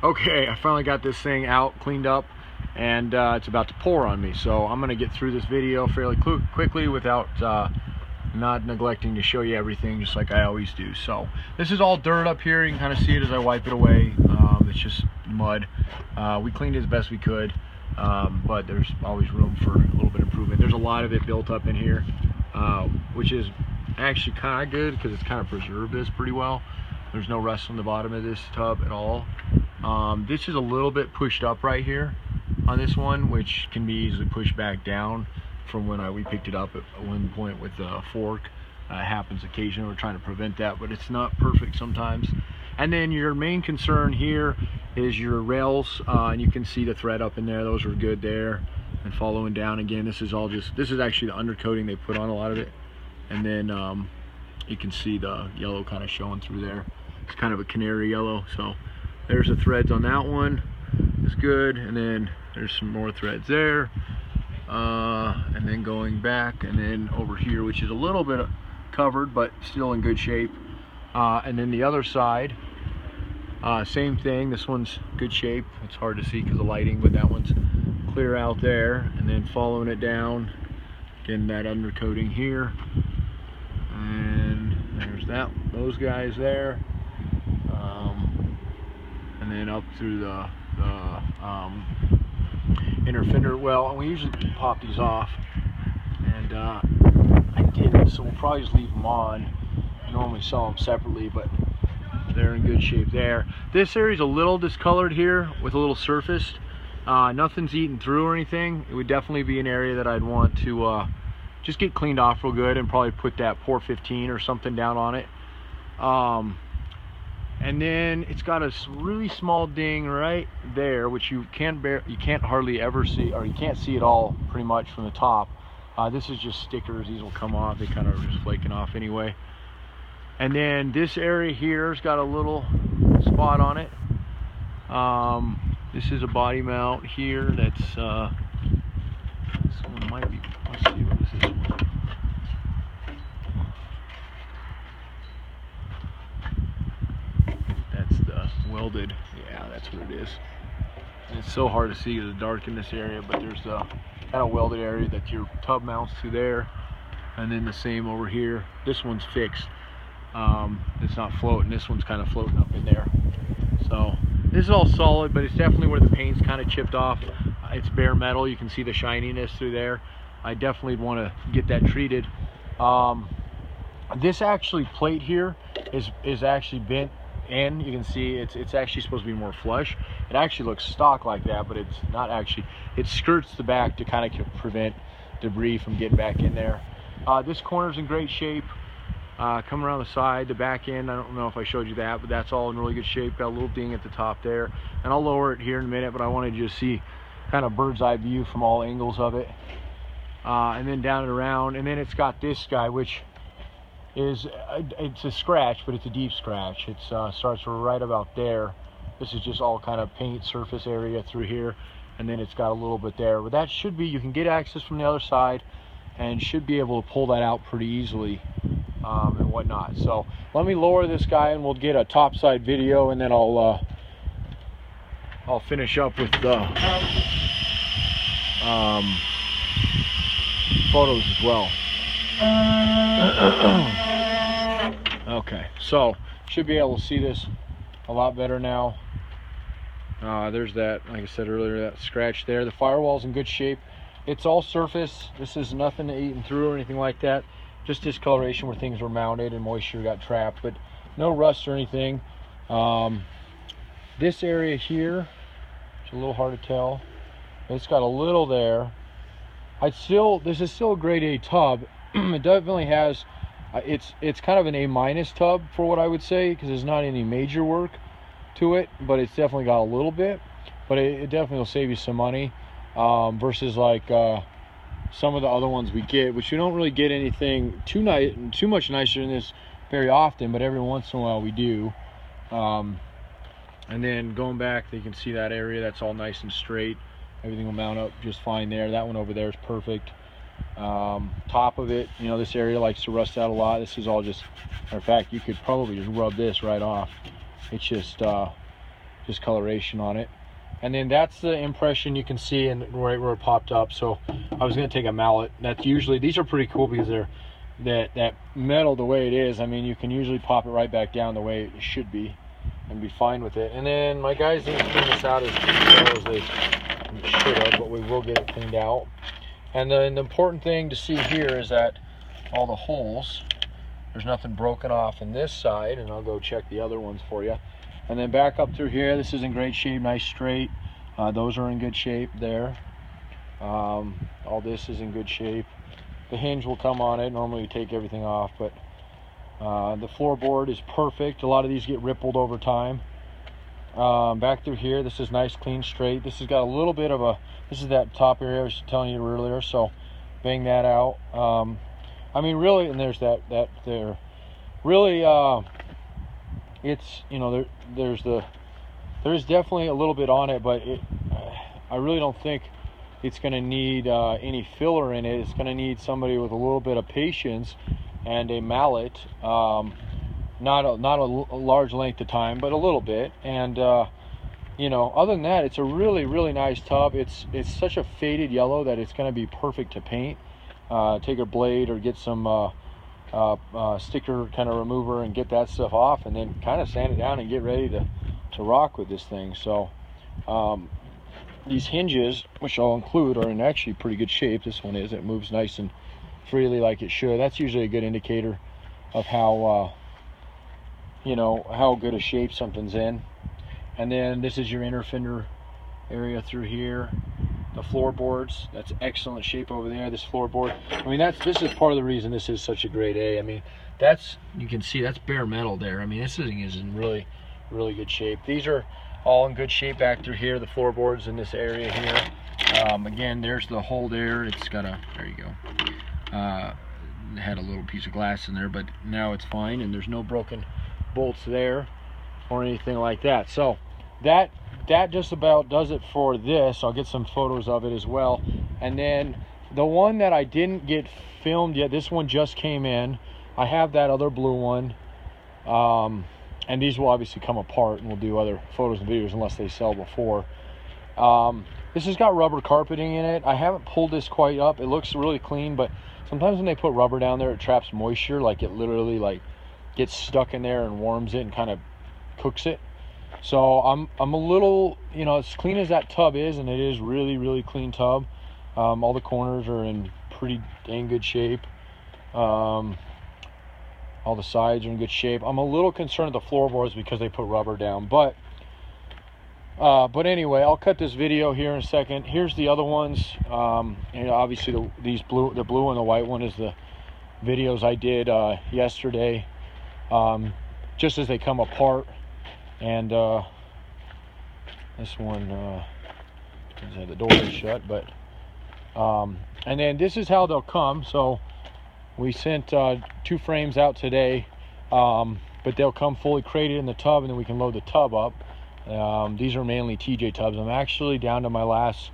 Okay, I finally got this thing out, cleaned up, and it's about to pour on me. So I'm gonna get through this video fairly quickly without not neglecting to show you everything, just like I always do. So this is all dirt up here. You can kind of see it as I wipe it away. It's just mud. We cleaned it as best we could, but there's always room for a little bit of improvement. There's a lot of it built up in here, which is actually kind of good because it's kind of preserved this pretty well. There's no rust on the bottom of this tub at all. This is a little bit pushed up right here on this one, which can be easily pushed back down from when we picked it up at one point with a fork. It happens occasionally. We're trying to prevent that, but it's not perfect sometimes. And then your main concern here is your rails, and you can see the thread up in there. Those are good there. And following down again, this is actually the undercoating they put on a lot of it. And then you can see the yellow kind of showing through there. It's kind of a canary yellow. So there's the threads on that one. It's good. And then there's some more threads there. And then going back, and then over here, which is a little bit covered but still in good shape. And then the other side, same thing. This one's good shape. It's hard to see because of lighting, but that one's clear out there. And then following it down, getting that undercoating here, and there's those guys there, and then up through the inner fender. Well, we usually pop these off, and I didn't, so we'll probably just leave them on. I normally sell them separately, but they're in good shape there. This area's a little discolored here with a little surfaced. Nothing's eaten through or anything. It would definitely be an area that I'd want to just get cleaned off real good and probably put that Pour 15 or something down on it. And then it's got a really small ding right there, which you can't hardly ever see, or you can't see it all pretty much from the top. This is just stickers. These will come off. They kind of are just flaking off anyway. And then this area here has got a little spot on it. This is a body mount here. That's someone might be. Let's see, what is this one? That's the welded. Yeah, that's what it is. And it's so hard to see because it's dark in this area, but there's the kind of welded area that your tub mounts to there, and then the same over here. This one's fixed. It's not floating. This one's kind of floating up in there. So this is all solid, but it's definitely where the paint's kind of chipped off. It's bare metal. You can see the shininess through there. I definitely want to get that treated. This actually plate here is actually bent in. You can see it's actually supposed to be more flush. It actually looks stock like that, but it's not actually. It skirts the back to kind of prevent debris from getting back in there. This corner's in great shape. Come around the side, the back end, I don't know if I showed you that, but that's all in really good shape. Got a little ding at the top there, and I'll lower it here in a minute, but I wanted you to see kind of bird's eye view from all angles of it. And then down and around, and then it's got this guy, which is it's a scratch, but it's a deep scratch. It starts right about there. This is just all kind of paint surface area through here, and then it's got a little bit there, but that should be, you can get access from the other side and should be able to pull that out pretty easily. And whatnot. So let me lower this guy and we'll get a topside video, and then I'll finish up with the photos as well. Okay, so should be able to see this a lot better now. There's that, like I said earlier, that scratch there. The firewall's in good shape. It's all surface. This is nothing eaten through or anything like that. Just discoloration where things were mounted and moisture got trapped, but no rust or anything. This area here, it's a little hard to tell. It's got a little there. This is still a grade A tub. It definitely has, it's kind of an A- tub for what I would say, because there's not any major work to it, but it's definitely got a little bit. But it definitely will save you some money versus like some of the other ones we get, which we don't really get anything too much nicer than this very often, but every once in a while we do. And then going back, you can see that area, that's all nice and straight. Everything will mount up just fine there. That one over there is perfect. Top of it, you know, this area likes to rust out a lot. This is all just, matter of fact, you could probably just rub this right off. It's just discoloration on it. And then that's the impression you can see in right where it popped up. So I was going to take a mallet. That's usually, these are pretty cool because they're that metal the way it is. I mean, you can usually pop it right back down the way it should be and be fine with it. And then my guys didn't clean this out as well as they should have, but we will get it cleaned out. And then the important thing to see here is that all the holes, there's nothing broken off in this side, and I'll go check the other ones for you. And then back up through here, this is in great shape, nice straight. Those are in good shape there. All this is in good shape. The hinge will come on it. Normally you take everything off, but the floorboard is perfect. A lot of these get rippled over time. Back through here, this is nice, clean, straight. This has got a little bit of a, this is that top area I was telling you earlier, so bang that out. I mean, really, and there's that there. Really, it's, you know, there's definitely a little bit on it, but I really don't think it's going to need any filler in it. It's going to need somebody with a little bit of patience and a mallet. Not a large length of time, but a little bit. And you know, other than that, it's a really nice tub. It's such a faded yellow that it's going to be perfect to paint. Take a blade or get some sticker kind of remover and get that stuff off, and then kind of sand it down and get ready to rock with this thing. So these hinges, which I'll include, are in actually pretty good shape. This one is. It moves nice and freely like it should. That's usually a good indicator of how you know, how good a shape something's in. And then this is your inner fender area through here. The floorboards, that's excellent shape over there. This floorboard, I mean, this is part of the reason this is such a grade A. I mean, that's, you can see that's bare metal there. I mean, this thing is in really good shape. These are all in good shape back through here. The floorboards in this area here. Again, there's the hole there. It's got a, there you go. It had a little piece of glass in there, but now it's fine, and there's no broken bolts there or anything like that. So that just about does it for this. I'll get some photos of it as well. And then the one that I didn't get filmed yet, this one just came in. I have that other blue one, and these will obviously come apart, and we'll do other photos and videos unless they sell before. This has got rubber carpeting in it. I haven't pulled this quite up. It looks really clean, but sometimes when they put rubber down there, it traps moisture. Like, it literally like gets stuck in there and warms it and kind of cooks it. So I'm a little, you know, as clean as that tub is, and it is really clean tub. All the corners are in pretty dang good shape. All the sides are in good shape. I'm a little concerned with the floorboards because they put rubber down, but anyway, I'll cut this video here in a second. Here's the other ones. And obviously the blue and the white one is the videos I did yesterday, just as they come apart. And this one, the door is shut, but and then this is how they'll come. So we sent 2 frames out today, but they'll come fully crated in the tub, and then we can load the tub up. These are mainly TJ tubs. I'm actually down to my last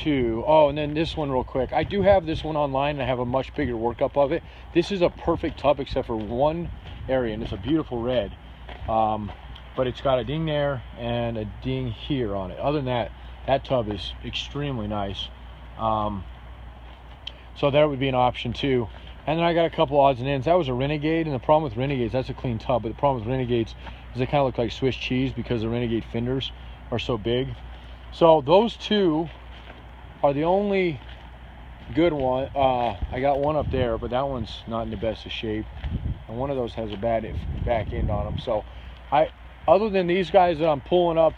2. Oh, and then this one real quick. I do have this one online, and I have a much bigger workup of it. This is a perfect tub except for one area, and it's a beautiful red. But it's got a ding there and a ding here on it. Other than that, that tub is extremely nice. So that would be an option too. And then I got a couple odds and ends. That was a Renegade, and the problem with Renegades, that's a clean tub, but the problem with Renegades is they kind of look like Swiss cheese because the Renegade fenders are so big. So those 2 are the only good one. I got one up there, but that one's not in the best of shape, and one of those has a bad back end on them. So other than these guys that I'm pulling up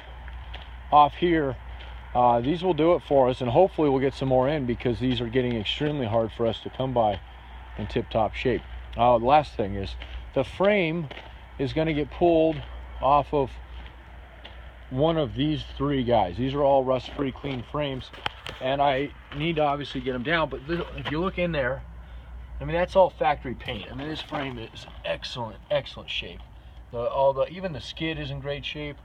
off here, these will do it for us, and hopefully we'll get some more in because these are getting extremely hard for us to come by in tip-top shape. The last thing is the frame is going to get pulled off of one of these 3 guys. These are all rust-free, clean frames, and I need to obviously get them down. But if you look in there, I mean, that's all factory paint. I mean, this frame is excellent shape. Even the skid is in great shape.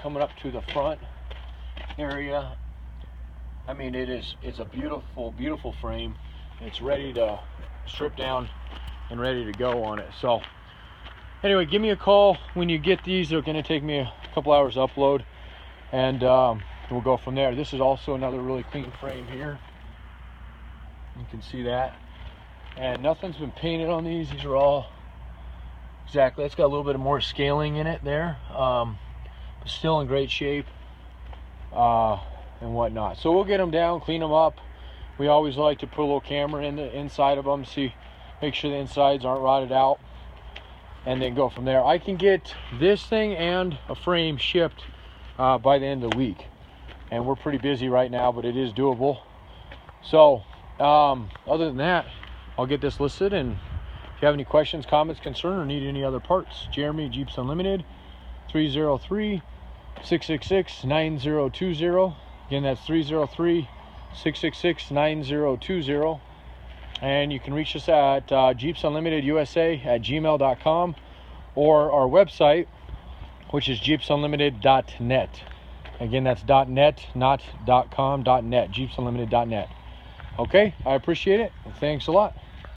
Coming up to the front area, I mean, it's a beautiful frame. It's ready to strip down and ready to go on it. So Anyway, give me a call when you get these. They're going to take me a couple hours to upload, and we'll go from there. This is also another really clean frame here. You can see that. And nothing's been painted on these. These are all exactly. It's got a little bit more scaling in it there, but still in great shape and whatnot. So we'll get them down, clean them up. We always like to put a little camera in the inside of them, make sure the insides aren't rotted out, and then go from there. I can get this thing and a frame shipped by the end of the week, and we're pretty busy right now, but it is doable. So other than that, I'll get this listed, and if you have any questions, comments, concern, or need any other parts, Jeremy, Jeeps Unlimited, 303-666-9020. Again, that's 303-666-9020. And you can reach us at jeepsunlimitedusa@gmail.com, or our website, which is jeepsunlimited.net. Again, that's .net, not .com, .net, jeepsunlimited.net. Okay, I appreciate it. Thanks a lot.